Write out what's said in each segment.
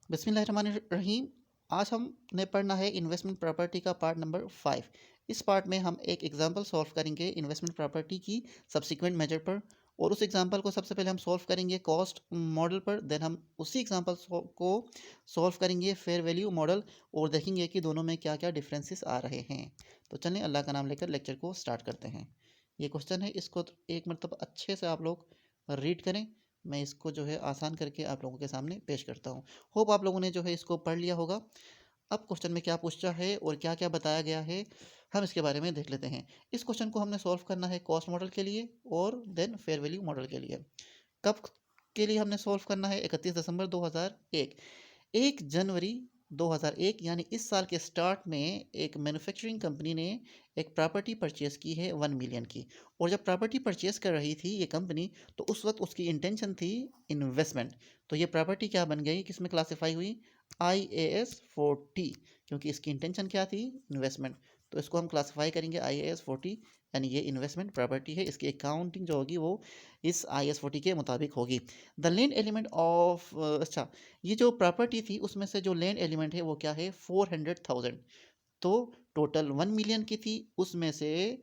बिस्मिल्लाहिर्रहमानिर्रहीम। आज हमने पढ़ना है इन्वेस्टमेंट प्रॉपर्टी का पार्ट नंबर 5। इस पार्ट में हम एक एग्जांपल सॉल्व करेंगे इन्वेस्टमेंट प्रॉपर्टी की सब्सिक्वेंट मेजर पर, और उस एग्जांपल को सबसे पहले हम सॉल्व करेंगे कॉस्ट मॉडल पर। देन हम उसी एग्जांपल को सॉल्व करेंगे फेयर वैल्यू मॉडल, और देखेंगे कि दोनों में क्या क्या डिफरेंसेस आ रहे हैं। तो चलें अल्लाह का नाम लेकर लेक्चर को स्टार्ट करते हैं। ये क्वेश्चन है, इसको एक मतलब अच्छे से आप लोग रीड करें। मैं इसको जो है आसान करके आप लोगों के सामने पेश करता हूँ। होप आप लोगों ने जो है इसको पढ़ लिया होगा। अब क्वेश्चन में क्या पूछा है और क्या क्या बताया गया है, हम इसके बारे में देख लेते हैं। इस क्वेश्चन को हमने सॉल्व करना है कॉस्ट मॉडल के लिए और देन फेयर वैल्यू मॉडल के लिए। कब के लिए हमने सॉल्व करना है? 31 दिसंबर 2001। 1 जनवरी 2001 यानी इस साल के स्टार्ट में एक मैन्युफैक्चरिंग कंपनी ने एक प्रॉपर्टी परचेस की है 1 मिलियन की। और जब प्रॉपर्टी परचेस कर रही थी ये कंपनी, तो उस वक्त उसकी इंटेंशन थी इन्वेस्टमेंट। तो ये प्रॉपर्टी क्या बन गई, किस में क्लासीफाई हुई? IAS 40, क्योंकि इसकी इंटेंशन क्या थी? इन्वेस्टमेंट। तो इसको हम क्लासीफाई करेंगे IAS 40, यानी ये इन्वेस्टमेंट प्रॉपर्टी है। इसकी अकाउंटिंग जो होगी वो इस IAS 40 के मुताबिक होगी। द लैंड एलिमेंट ऑफ अच्छा, ये जो प्रॉपर्टी थी उसमें से जो लैंड एलिमेंट है वो क्या है? 400,000। तो टोटल 1 मिलियन की थी, उसमें से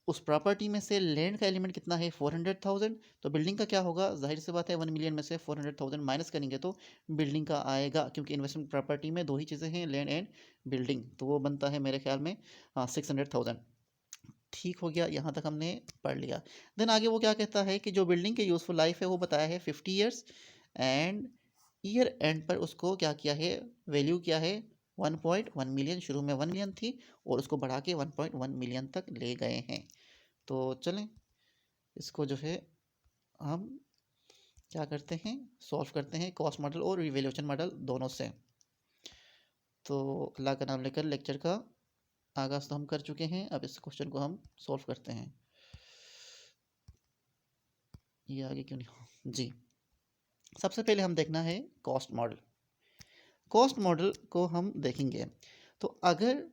उस प्रॉपर्टी में से लैंड का एलिमेंट कितना है? 400,000। तो बिल्डिंग का क्या होगा? जाहिर सी बात है 1 मिलियन में से 400,000 माइनस करेंगे तो बिल्डिंग का आएगा, क्योंकि इन्वेस्टमेंट प्रॉपर्टी में दो ही चीज़ें हैं, लैंड एंड बिल्डिंग। तो वो बनता है मेरे ख्याल में 600,000। ठीक हो गया, यहाँ तक हमने पढ़ लिया। देन आगे वो क्या कहता है कि जो बिल्डिंग की यूज़फुल लाइफ है वो बताया है 50 ईयर्स, एंड ईयर एंड पर उसको क्या किया है? वैल्यू किया है 1.1 मिलियन। शुरू में 1 मिलियन थी और उसको बढ़ा के 1.1 मिलियन तक ले गए हैं। तो चलें इसको जो है हम क्या करते हैं? सॉल्व करते हैं कॉस्ट मॉडल और रिवैल्यूएशन मॉडल दोनों से। तो अल्लाह का नाम लेकर लेक्चर का आगाज़ तो हम कर चुके हैं। अब इस क्वेश्चन को हम सॉल्व करते हैं। ये आगे क्यों नहीं हो जी। सबसे पहले हम देखना है कॉस्ट मॉडल। कॉस्ट मॉडल को हम देखेंगे तो अगर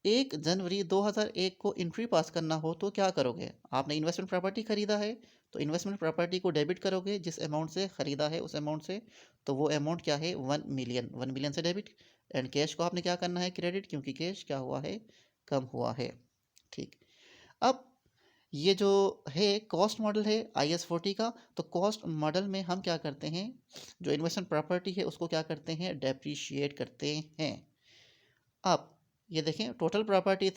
1 जनवरी 2001 को एंट्री पास करना हो तो क्या करोगे? आपने इन्वेस्टमेंट प्रॉपर्टी खरीदा है, तो इन्वेस्टमेंट प्रॉपर्टी को डेबिट करोगे जिस अमाउंट से खरीदा है उस अमाउंट से। तो वो अमाउंट क्या है? 1 मिलियन। 1 मिलियन से डेबिट। एंड कैश को आपने क्या करना है? क्रेडिट, क्योंकि कैश क्या हुआ है? कम हुआ है। ठीक। अब ये जो है कॉस्ट मॉडल है IAS 40 का। तो कॉस्ट मॉडल में हम क्या करते हैं? जो इन्वेस्टमेंट प्रॉपर्टी है उसको क्या करते हैं? डेप्रीशिएट करते हैं। अब ये देखें, टोटल प्रॉपर्टी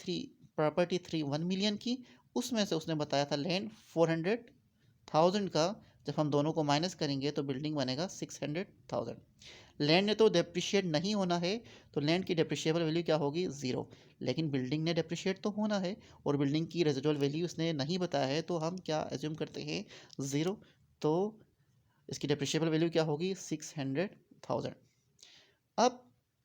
थ्री 1 मिलियन की, उसमें से उसने बताया था लैंड 400,000 का। जब हम दोनों को माइनस करेंगे तो बिल्डिंग बनेगा 600,000। लैंड ने तो डेप्रिशिएट नहीं होना है, तो लैंड की डेप्रिशिएबल वैल्यू क्या होगी? ज़ीरो। लेकिन बिल्डिंग ने डेप्रिशिएट तो होना है, और बिल्डिंग की रेजिडुअल वैल्यू उसने नहीं बताया है, तो हम क्या एज्यूम करते हैं? ज़ीरो। तो इसकी डेप्रिशिएबल वैल्यू क्या होगी? 600,000। अब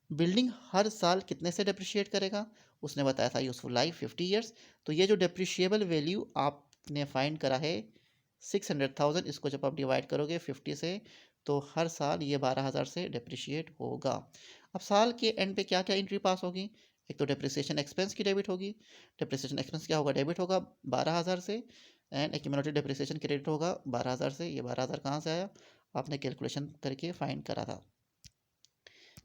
बिल्डिंग हर साल कितने से डेप्रिशिएट करेगा? उसने बताया था यूज़फुल लाइफ 50 ईयर्स। तो ये जो डेप्रिशिएबल वैल्यू आपने फाइंड करा है 600,000, इसको जब आप डिवाइड करोगे 50 से, तो हर साल ये 12,000 से डेप्रिशिएट होगा। अब साल के एंड पे क्या क्या एंट्री पास होगी? एक तो डेप्रिसिएशन एक्सपेंस की डेबिट होगी। डेप्रिसिएशन एक्सपेंस क्या होगा? डेबिट होगा 12,000 से। एंड एक्यूमुलेटेड डेप्रिसिएशन क्रेडिट होगा 12,000 से। ये 12,000 कहाँ से आया? आपने कैलकुलेशन करके फाइंड करा था।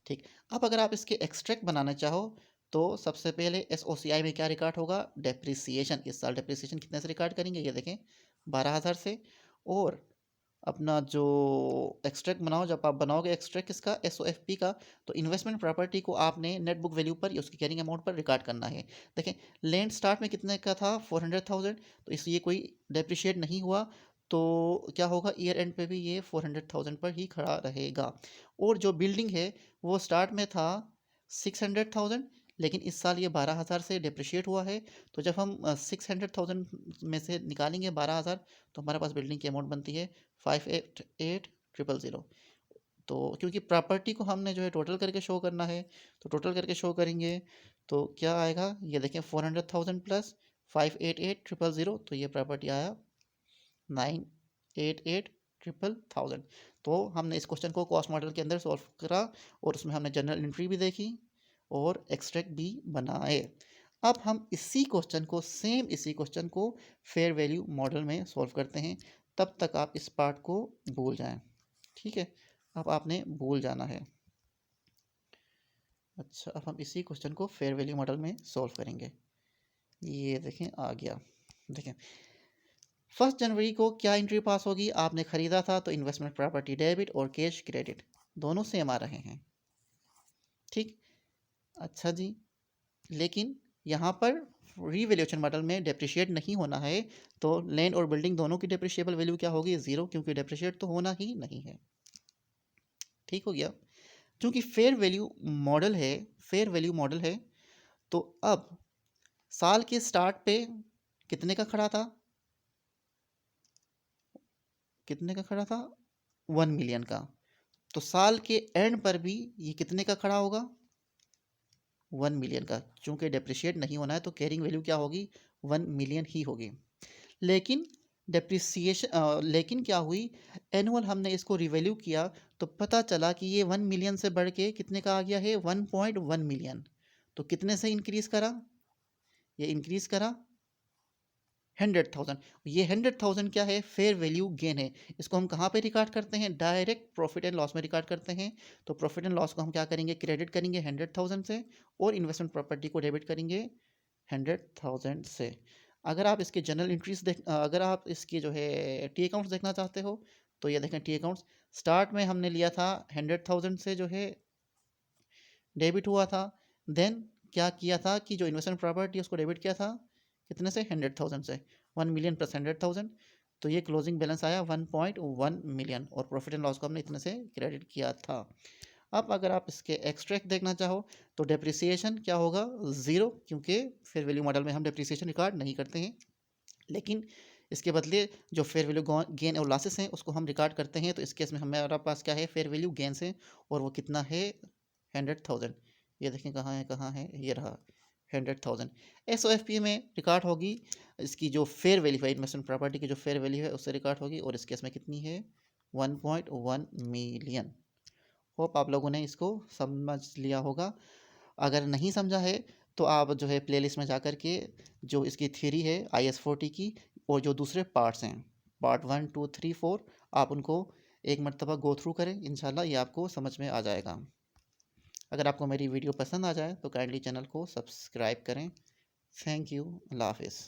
ठीक। अब अगर आप इसके एक्सट्रैक्ट बनाना चाहो तो सबसे पहले SOCI में क्या रिकॉर्ड होगा? डेप्रिसिएशन। इस साल डेप्रिसिएशन कितने से रिकॉर्ड करेंगे? ये देखें 12,000 से। और अपना जो एक्सट्रैक्ट बनाओ, जब आप बनाओगे एक्सट्रैक्ट इसका SOFP का, तो इन्वेस्टमेंट प्रॉपर्टी को आपने नेट बुक वैल्यू पर या उसकी कैरिंग अमाउंट पर रिकॉर्ड करना है। देखें, लैंड स्टार्ट में कितने का था? 400,000। तो इसलिए कोई डेप्रिशिएट नहीं हुआ, तो क्या होगा? ईयर एंड पे भी ये 400,000 पर ही खड़ा रहेगा। और जो बिल्डिंग है वो स्टार्ट में था 600,000, लेकिन इस साल ये 12,000 से डिप्रिशिएट हुआ है। तो जब हम 600,000 में से निकालेंगे 12,000, तो हमारे पास बिल्डिंग की अमाउंट बनती है 588,000। तो क्योंकि प्रॉपर्टी को हमने जो है टोटल करके शो करना है, तो टोटल करके शो करेंगे तो क्या आएगा? ये देखें 400,000 प्लस 588,000, तो ये प्रॉपर्टी आया 988,000। तो हमने इस क्वेश्चन को कॉस्ट मॉडल के अंदर सॉल्व करा, और उसमें हमने जनरल एंट्री भी देखी और एक्सट्रैक्ट भी बनाए। अब हम इसी क्वेश्चन को फेयर वैल्यू मॉडल में सॉल्व करते हैं। तब तक आप इस पार्ट को भूल जाएं। ठीक है, अब आपने भूल जाना है। अच्छा, अब हम इसी क्वेश्चन को फेयर वैल्यू मॉडल में सॉल्व करेंगे। ये देखें आ गया। देखें 1 जनवरी को क्या एंट्री पास होगी, आपने खरीदा था तो इन्वेस्टमेंट प्रॉपर्टी डेबिट और कैश क्रेडिट दोनों सेम आ रहे हैं। ठीक, अच्छा जी, लेकिन यहाँ पर रीवैल्यूएशन मॉडल में डेप्रिशिएट नहीं होना है, तो लैंड और बिल्डिंग दोनों की डेप्रिशिएबल वैल्यू क्या होगी, ज़ीरो, क्योंकि डेप्रिशिएट तो होना ही नहीं है। ठीक हो गया। क्योंकि फेयर वैल्यू मॉडल है, तो अब साल के स्टार्ट पे कितने का खड़ा था, कितने का खड़ा था, 1 मिलियन का। तो साल के एंड पर भी ये कितने का खड़ा होगा, 1 मिलियन का। चूंकि डेप्रिशिएट नहीं होना है तो कैरिंग वैल्यू क्या होगी, 1 मिलियन ही होगी। लेकिन लेकिन क्या हुई, एनुअल हमने इसको रिवैल्यू किया तो पता चला कि ये 1 मिलियन से बढ़ के कितने का आ गया है, 1.1 मिलियन। तो कितने से इंक्रीज करा, ये इंक्रीज करा 100,000। ये 100,000 क्या है, फेयर वैल्यू गेन है। इसको हम कहाँ पे रिकॉर्ड करते हैं, डायरेक्ट प्रॉफिट एंड लॉस में रिकॉर्ड करते हैं। तो प्रॉफिट एंड लॉस को हम क्या करेंगे, क्रेडिट करेंगे 100,000 से, और इन्वेस्टमेंट प्रॉपर्टी को डेबिट करेंगे 100,000 से। अगर आप इसके जनरल एंट्रीज अगर आप इसकी जो है टी अकाउंट्स देखना चाहते हो, तो ये देखें टी अकाउंट्स। स्टार्ट में हमने लिया था 100,000 से जो है डेबिट हुआ था। देन क्या किया था कि जो इन्वेस्टमेंट प्रॉपर्टी उसको डेबिट किया था कितने से, 100,000 से, 1 मिलियन प्लस 100,000। तो ये क्लोजिंग बैलेंस आया 1.1 मिलियन, और प्रॉफिट एंड लॉस को हमने इतने से क्रेडिट किया था। अब अगर आप इसके एक्सट्रैक्ट देखना चाहो तो डेप्रिसिएशन क्या होगा, ज़ीरो, क्योंकि फेयर वैल्यू मॉडल में हम डेप्रिसिएशन रिकॉर्ड नहीं करते हैं। लेकिन इसके बदले जो फेयर वैल्यू गेन और लॉसेस हैं उसको हम रिकॉर्ड करते हैं। तो इस केस में हमारे पास क्या है, फेयर वैल्यू गेन्स है, और वो कितना है, 100,000। ये देखें कहाँ है, ये रहा 100,000। SOFP में रिकॉर्ड होगी इसकी जो फेयर वैल्यू है, इन्वेस्टमेंट प्रॉपर्टी की जो फेयर वैल्यू है उससे रिकॉर्ड होगी, और इस केस में कितनी है, 1.1 मिलियन। होप आप लोगों ने इसको समझ लिया होगा। अगर नहीं समझा है तो आप जो है प्लेलिस्ट में जा कर के जो इसकी थ्योरी है IS40 की, और जो दूसरे पार्ट्स हैं, पार्ट 1 2 3 4, आप उनको एक मरतबा गो थ्रू करें, इंशाल्लाह ये आपको समझ में आ जाएगा। अगर आपको मेरी वीडियो पसंद आ जाए तो काइंडली चैनल को सब्सक्राइब करें। थैंक यू, अल्लाह हाफिज़।